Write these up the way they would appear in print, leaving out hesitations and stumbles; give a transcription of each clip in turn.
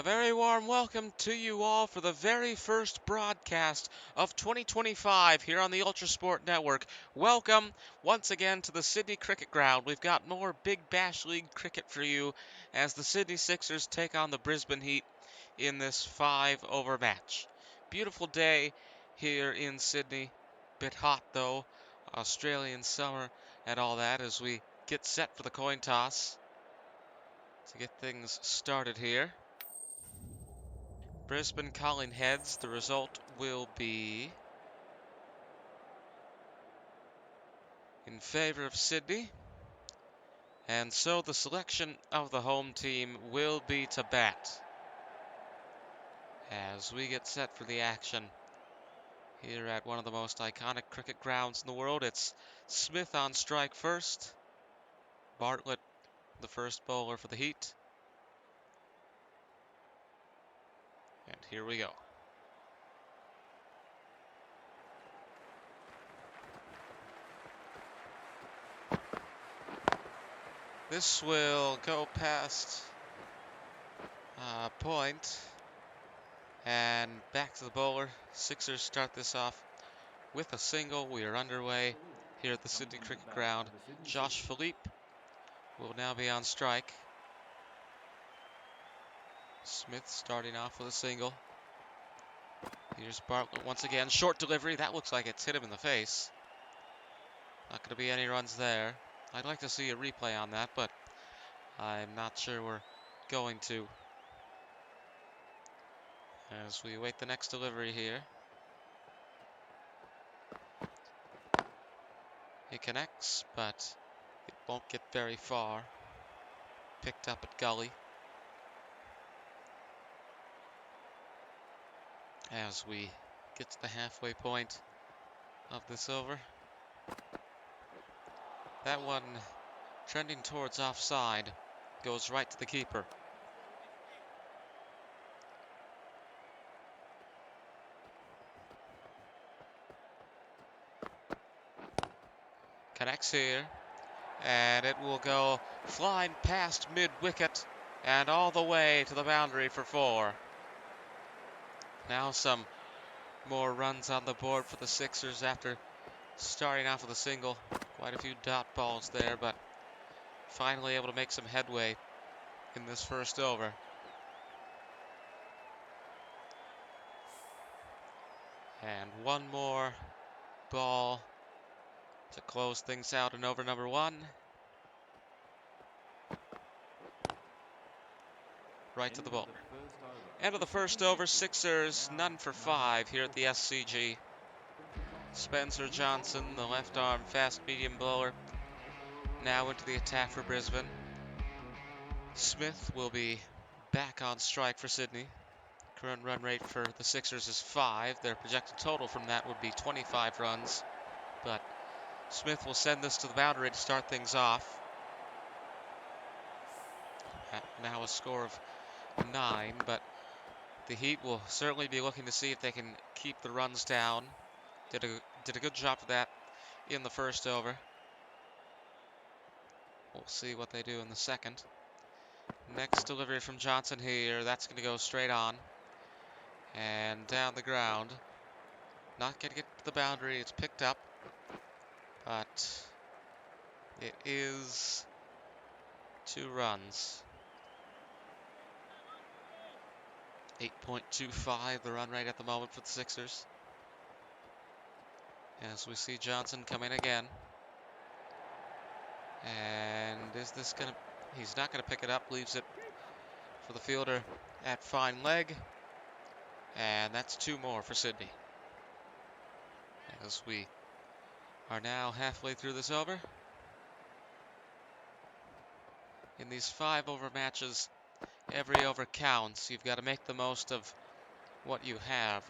very warm welcome to you all for the very first broadcast of 2025 here on the ULTRASPORT Network. Welcome once again to the Sydney Cricket Ground. We've got more Big Bash League cricket for you as the Sydney Sixers take on the Brisbane Heat in this 5-over match. Beautiful day here in Sydney. Bit hot though, Australian summer and all that as we get set for the coin toss to get things started here. Brisbane calling heads. The result will be in favor of Sydney. And so the selection of the home team will be to bat as we get set for the action here at one of the most iconic cricket grounds in the world. It's Smith on strike first. Bartlett, the first bowler for the Heat. And here we go. This will go past point and back to the bowler. Sixers start this off with a single. We are underway here at the Sydney Cricket Ground. Josh Philippe will now be on strike. Smith starting off with a single. Here's Bartlett once again. Short delivery. That looks like it's hit him in the face. Not going to be any runs there. I'd like to see a replay on that, but I'm not sure we're going to. As we await the next delivery here. It connects, but it won't get very far. Picked up at gully. As we get to the halfway point of this over. That one trending towards offside goes right to the keeper. Connects here, and it will go flying past mid-wicket and all the way to the boundary for 4. Now some more runs on the board for the Sixers after starting off with a single. Quite a few dot balls there, but finally able to make some headway in this first over. And one more ball to close things out in over number 1. Right to the ball. End of the first over, Sixers none for 5 here at the SCG. Spencer Johnson, the left arm fast medium bowler, now into the attack for Brisbane. Smith will be back on strike for Sydney. Current run rate for the Sixers is 5. Their projected total from that would be 25 runs. But Smith will send this to the boundary to start things off. Now a score of 9, but the Heat will certainly be looking to see if they can keep the runs down. Did a good job of that in the first over. We'll see what they do in the second. Next delivery from Johnson here. That's going to go straight on and down the ground. Not going to get to the boundary. It's picked up, but it is 2 runs. 8.25 the run rate at the moment for the Sixers. As we see Johnson come in again. And is this going to... He's not going to pick it up. Leaves it for the fielder at fine leg. And that's 2 more for Sydney. As we are now halfway through this over. In these 5-over matches, every over counts. You've got to make the most of what you have.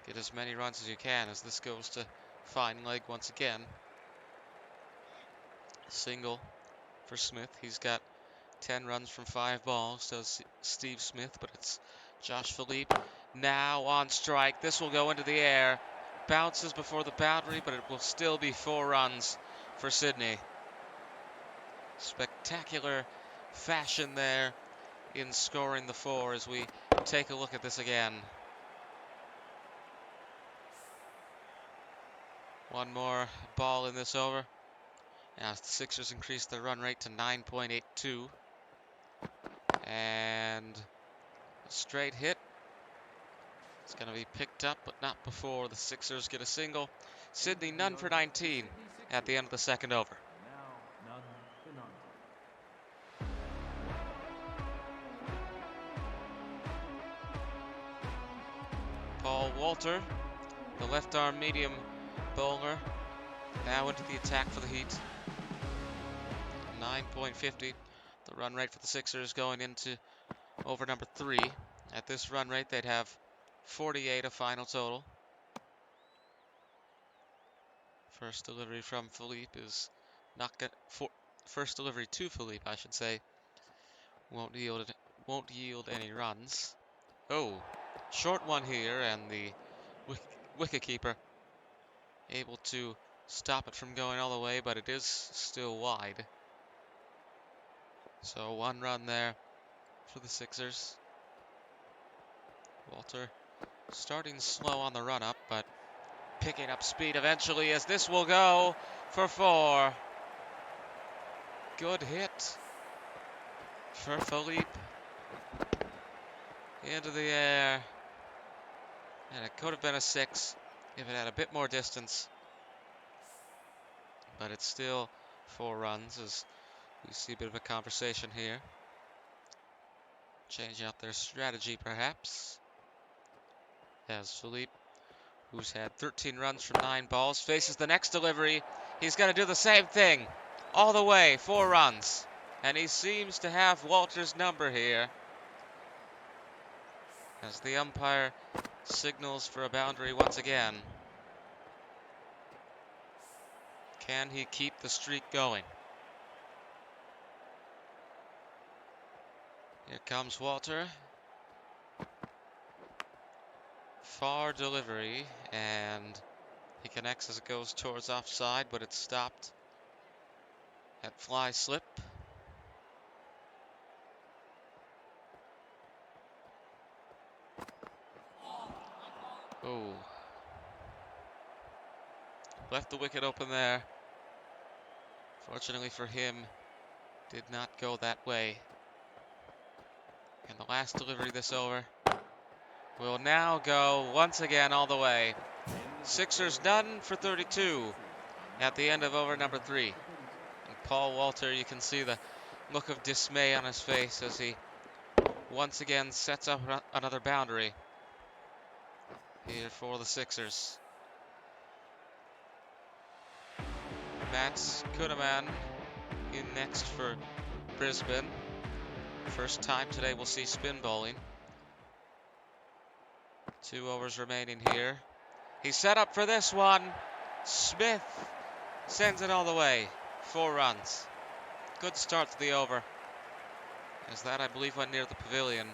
Get as many runs as you can as this goes to fine leg once again. Single for Smith. He's got 10 runs from 5 balls, does Steve Smith, but it's Josh Philippe now on strike. This will go into the air. Bounces before the boundary, but it will still be 4 runs for Sydney. Spectacular fashion there in scoring the 4 as we take a look at this again. One more ball in this over as the Sixers increase their run rate to 9.82. And a straight hit. It's going to be picked up, but not before the Sixers get a single. Sydney none for 19 at the end of the second over. Paul Walter, the left arm medium bowler, now into the attack for the Heat. 9.50, the run rate for the Sixers going into over number 3. At this run rate, they'd have 48 a final total. First delivery from Philippe is not good. First delivery to Philippe, I should say, won't yield any runs. Oh, short one here, and the wicketkeeper able to stop it from going all the way, but it is still wide. So 1 run there for the Sixers. Walter starting slow on the run up, but picking up speed eventually, as this will go for 4. Good hit for Philippe. Into the air. And it could have been a 6 if it had a bit more distance. But it's still 4 runs as we see a bit of a conversation here. Changing up their strategy perhaps. As Philippe, who's had 13 runs from 9 balls, faces the next delivery. He's going to do the same thing. All the way, 4 runs. And he seems to have Walter's number here. As the umpire signals for a boundary once again. Can he keep the streak going? Here comes Walter. Far delivery, and he connects as it goes towards offside, but it's stopped at fly slip. Oh. Left the wicket open there. Fortunately for him, did not go that way. And the last delivery this over will now go once again all the way. Sixers done for 32 at the end of over number 3. And Paul Walter, you can see the look of dismay on his face as he once again sets up another boundary here for the Sixers. Matt Kuhneman in next for Brisbane. First time today we'll see spin bowling. 2 overs remaining here. He's set up for this one. Smith sends it all the way. 4 runs. Good start to the over. As that, I believe, went near the pavilion,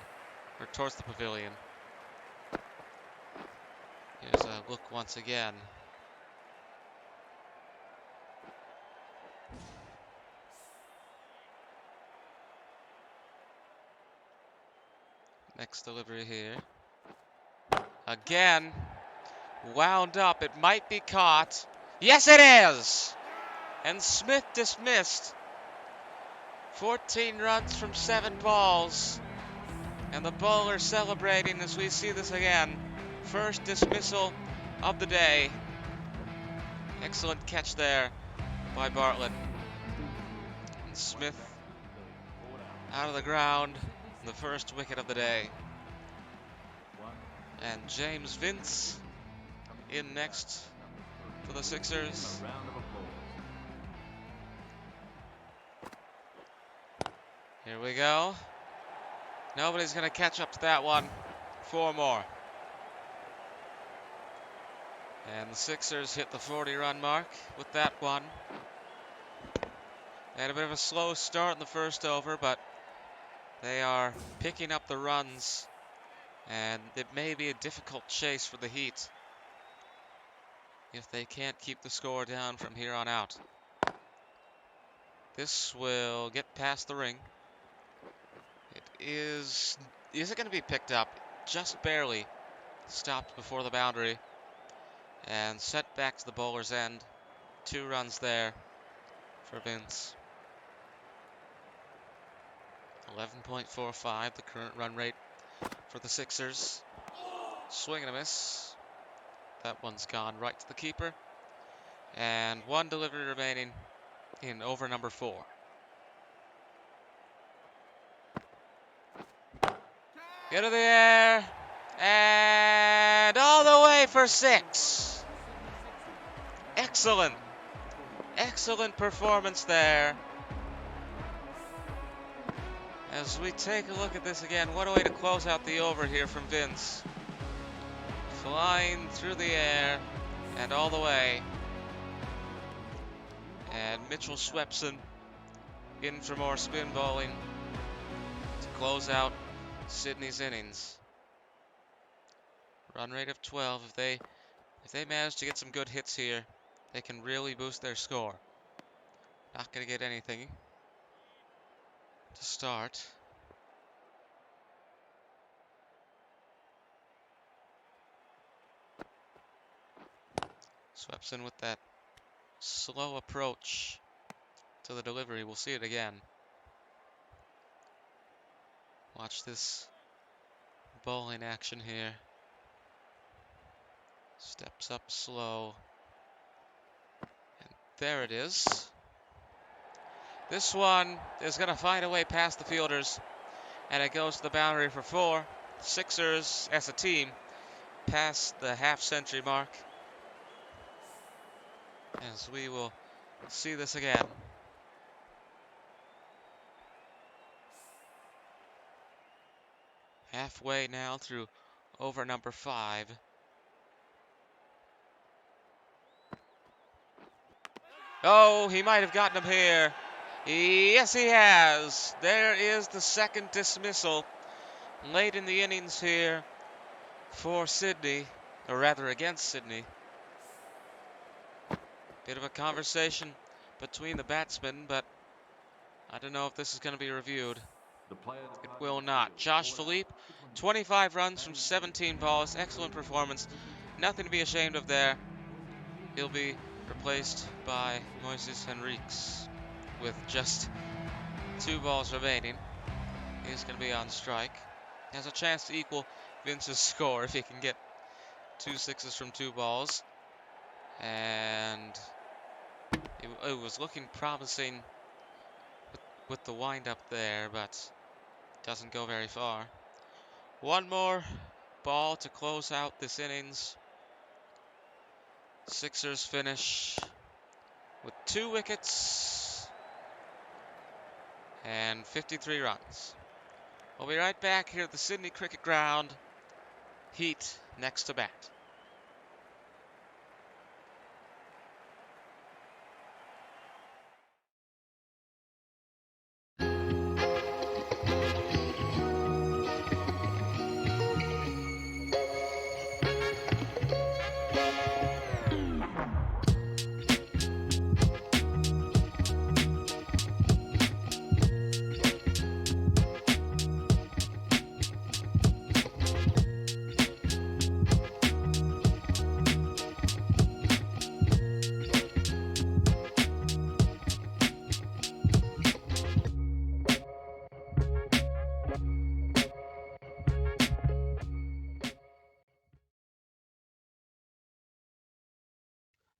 or towards the pavilion. Here's a look once again. Next delivery here. Again, wound up. It might be caught. Yes, it is! And Smith dismissed. 14 runs from 7 balls. And the bowler celebrating as we see this again. First dismissal of the day. Excellent catch there by Bartlett. And Smith out of the ground. The first wicket of the day. And James Vince in next for the Sixers. Here we go. Nobody's going to catch up to that one. 4 more. And the Sixers hit the 40-run mark with that one. They had a bit of a slow start in the first over, but they are picking up the runs, and it may be a difficult chase for the Heat if they can't keep the score down from here on out. This will get past the ring. It is it going to be picked up? Just barely stopped before the boundary and set back to the bowler's end. 2 runs there for Vince. 11.45, the current run rate for the Sixers. Swing and a miss. That one's gone right to the keeper. And 1 delivery remaining in over number 4. Get to the air. And all the way for 6. Excellent. Excellent performance there. As we take a look at this again, what a way to close out the over here from Vince. Flying through the air and all the way. And Mitchell Swepson in for more spin bowling to close out Sydney's innings. Run rate of 12. If they manage to get some good hits here, they can really boost their score. Not going to get anything to start. Swepson with that slow approach to the delivery. We'll see it again. Watch this bowling action here. Steps up slow. And there it is. This one is going to find a way past the fielders. And it goes to the boundary for 4. Sixers, as a team, past the half-century mark. As we will see this again. Halfway now through over number 5. Oh, he might have gotten him here. Yes, he has. There is the second dismissal late in the innings here for Sydney, or rather against Sydney. Bit of a conversation between the batsmen, but I don't know if this is going to be reviewed. It will not. Josh Philippe, 25 runs from 17 balls. Excellent performance. Nothing to be ashamed of there. He'll be replaced by Moises Henriques with just 2 balls remaining. He's going to be on strike. He has a chance to equal Vince's score if he can get 2 sixes from 2 balls. And it was looking promising with the wind-up there, but doesn't go very far. 1 more ball to close out this innings. Sixers finish with 2 wickets and 53 runs. We'll be right back here at the Sydney Cricket Ground. Heat next to bat.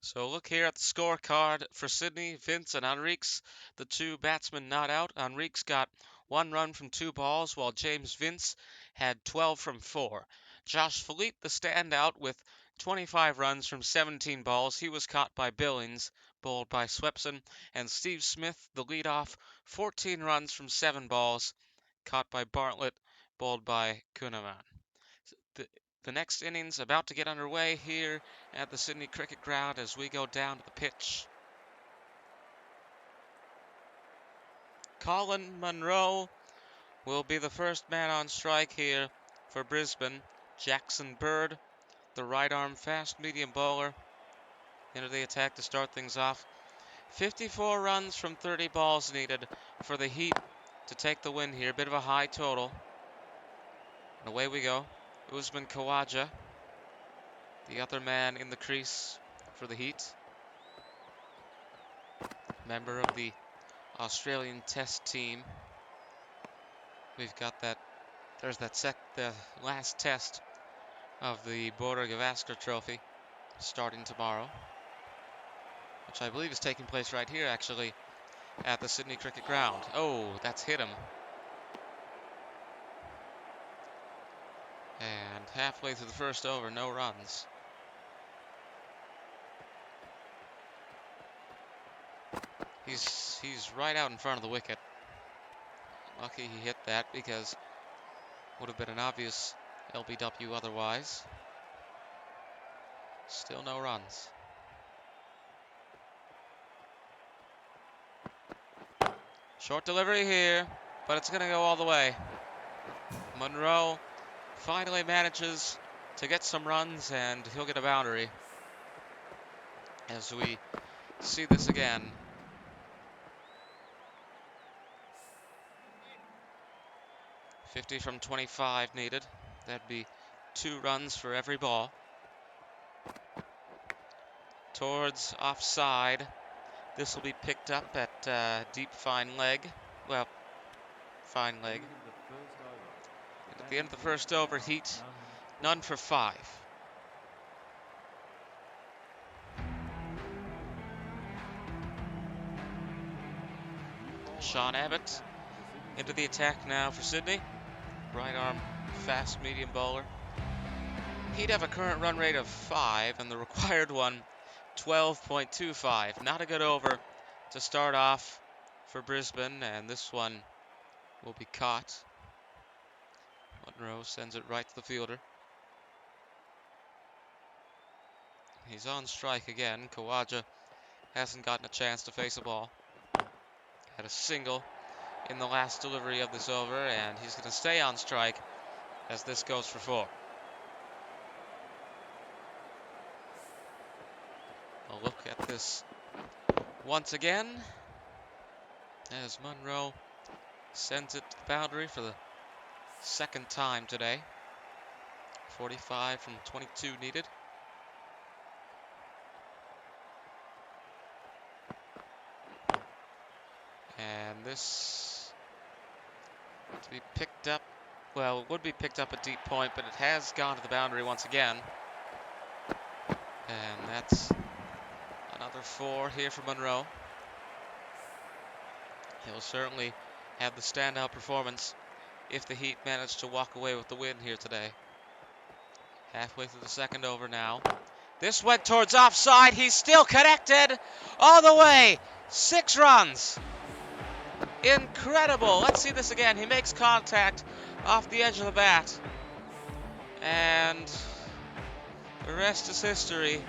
So look here at the scorecard for Sydney. Vince and Henriques, the 2 batsmen not out. Henriques got 1 run from 2 balls, while James Vince had 12 from 4. Josh Philippe, the standout, with 25 runs from 17 balls. He was caught by Billings, bowled by Swepson. And Steve Smith, the leadoff, 14 runs from 7 balls, caught by Bartlett, bowled by Kuhnemann. The next innings about to get underway here at the Sydney Cricket Ground as we go down to the pitch. Colin Munro will be the first man on strike here for Brisbane. Jackson Bird, the right-arm fast-medium bowler, into the attack to start things off. 54 runs from 30 balls needed for the Heat to take the win here. Bit of a high total. And away we go. Usman Khawaja, the other man in the crease for the Heat. Member of the Australian Test team. We've got that. There's that the last test of the Border Gavaskar Trophy starting tomorrow, which I believe is taking place right here, actually, at the Sydney Cricket Ground. Oh, that's hit him. And halfway through the first over, no runs. He's right out in front of the wicket. Lucky he hit that, because would have been an obvious LBW otherwise. Still no runs. Short delivery here, but it's going to go all the way. Munro finally manages to get some runs, and he'll get a boundary. As we see this again. .50 from 25 needed. That'd be 2 runs for every ball. Towards offside. This will be picked up at deep fine leg. Well, fine leg. And at the end of the first over, Heat, none for 5. Sean Abbott into the attack now for Sydney. Right arm, fast medium bowler. He'd have a current run rate of 5, and the required one, 12.25. Not a good over to start off for Brisbane, and this one will be caught. Munro sends it right to the fielder. He's on strike again. Khawaja hasn't gotten a chance to face a ball. Had a single in the last delivery of this over, and he's going to stay on strike as this goes for 4. A look at this once again as Munro sends it to the boundary for the second time today. 45 from 22 needed. And this to be picked up. Well, it would be picked up at deep point, but it has gone to the boundary once again. And that's another 4 here for Munro. He'll certainly have the standout performance if the Heat manage to walk away with the win here today. Halfway through the second over now. This went towards offside. He's still connected all the way. 6 runs. Incredible. Let's see this again. He makes contact off the edge of the bat. And the rest is history.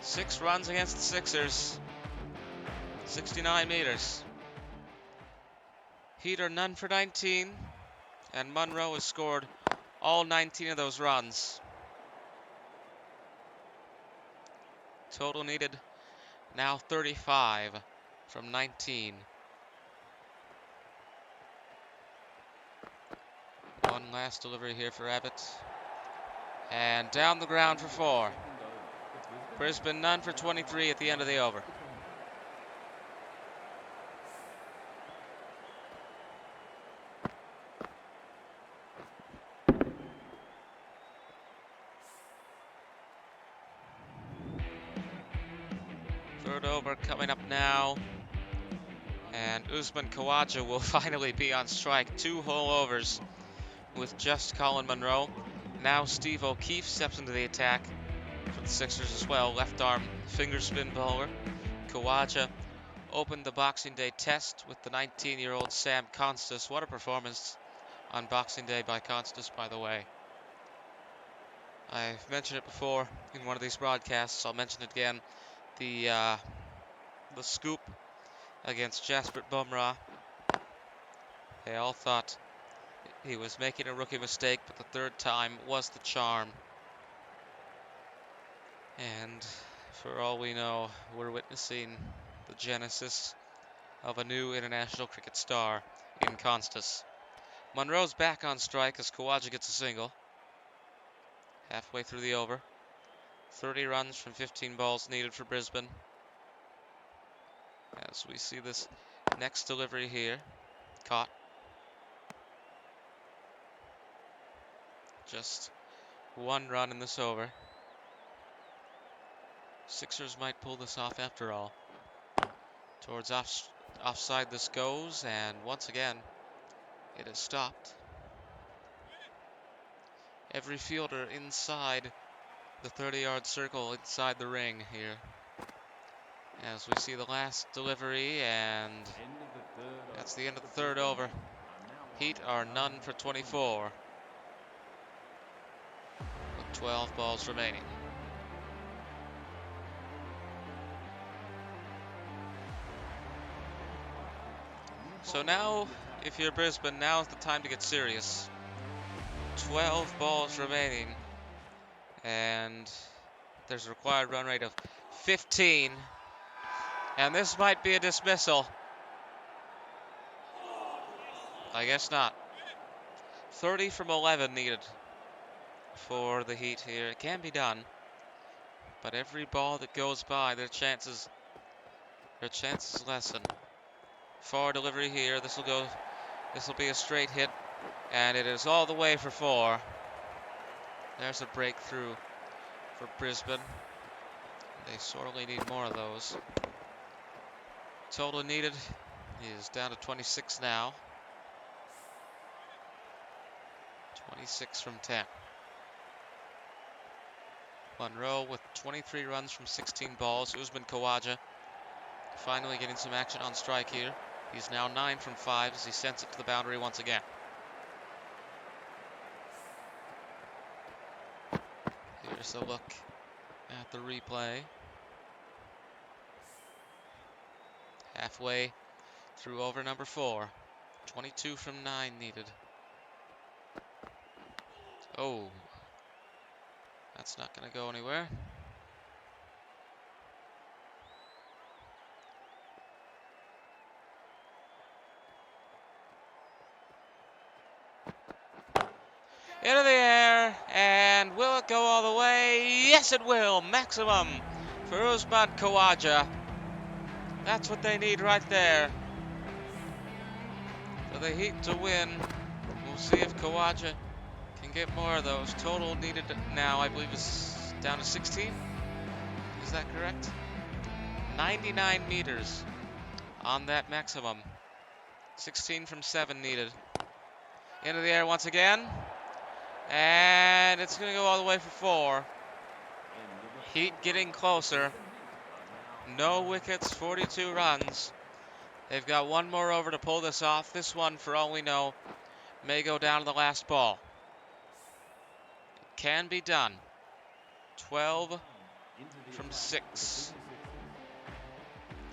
6 runs against the Sixers. 69 meters. Heat are none for 19. And Munro has scored all 19 of those runs. Total needed now 35 from 19. One last delivery here for Abbott. And down the ground for 4. Brisbane none for 23 at the end of the over. Third over coming up now. And Usman Khawaja will finally be on strike. 2 whole overs with just Colin Munro. Now Steve O'Keefe steps into the attack for the Sixers as well. Left arm finger spin bowler. Khawaja opened the Boxing Day test with the 19-year-old Sam Constas. What a performance on Boxing Day by Constas, by the way. I've mentioned it before in one of these broadcasts. I'll mention it again. The scoop against Jasprit Bumrah. They all thought he was making a rookie mistake, but the third time was the charm. And for all we know, we're witnessing the genesis of a new international cricket star in Constas. Munro's back on strike as Khawaja gets a single. Halfway through the over. 30 runs from 15 balls needed for Brisbane. As we see this next delivery here. Caught. Just one run in this over. Sixers might pull this off after all. Towards offside this goes, and once again, it is stopped. Every fielder inside the 30-yard circle inside the ring here. As we see the last delivery, and that's the end of the third over. Heat are none for 24, with 12 balls remaining. So now, if you're Brisbane, now's the time to get serious. 12 balls remaining, and there's a required run rate of 15, and this might be a dismissal. I guess not. 30 from 11 needed for the Heat here. It can be done, but every ball that goes by, their chances lessen. Far delivery here. This will be a straight hit, and it is all the way for 4. There's a breakthrough for Brisbane. They sorely need more of those. Total needed is down to 26 now. 26 from 10. Munro with 23 runs from 16 balls. Usman Khawaja finally getting some action on strike here. He's now 9 from 5 as he sends it to the boundary once again. Here's a look at the replay. Halfway through over number 4. 22 from 9 needed. Oh, that's not going to go anywhere. Into the air, and will it go all the way? Yes, it will. Maximum for Usman Khawaja. That's what they need right there for the Heat to win. We'll see if Khawaja can get more of those. Total needed now, I believe, is down to 16. Is that correct? 99 meters on that maximum. 16 from 7 needed. Into the air once again. And it's going to go all the way for 4. Heat getting closer. No wickets, 42 runs. They've got one more over to pull this off. This one, for all we know, may go down to the last ball. It can be done. 12 from 6.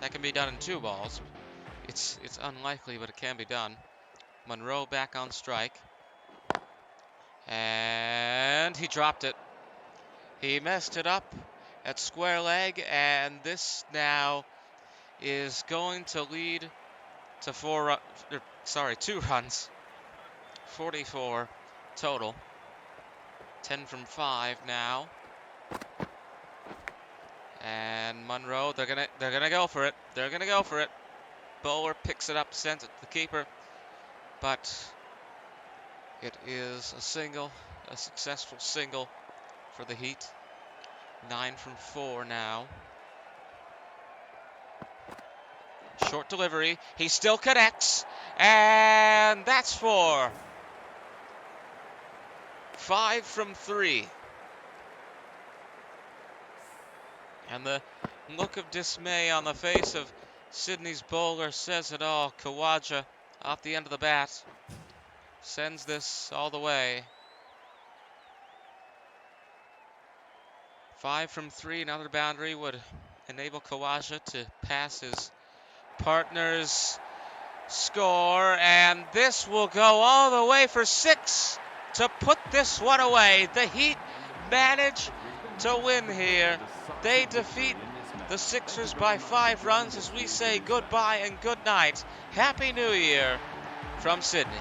That can be done in 2 balls. It's unlikely, but it can be done. Munro back on strike. And he dropped it. He messed it up at square leg, and this now is going to lead to 2 runs. 44 total. 10 from 5 now. And Munro, they're gonna go for it. They're gonna go for it. Bowler picks it up, sends it to the keeper, but it is a single, a successful single for the Heat. 9 from 4 now. Short delivery. He still connects. And that's 4. 5 from 3. And the look of dismay on the face of Sydney's bowler says it all. Khawaja off the end of the bat sends this all the way. 5 from 3, another boundary would enable Khawaja to pass his partner's score, and this will go all the way for 6 to put this one away. The Heat manage to win here. They defeat the Sixers by 5 runs as we say goodbye and good night. Happy New Year from Sydney.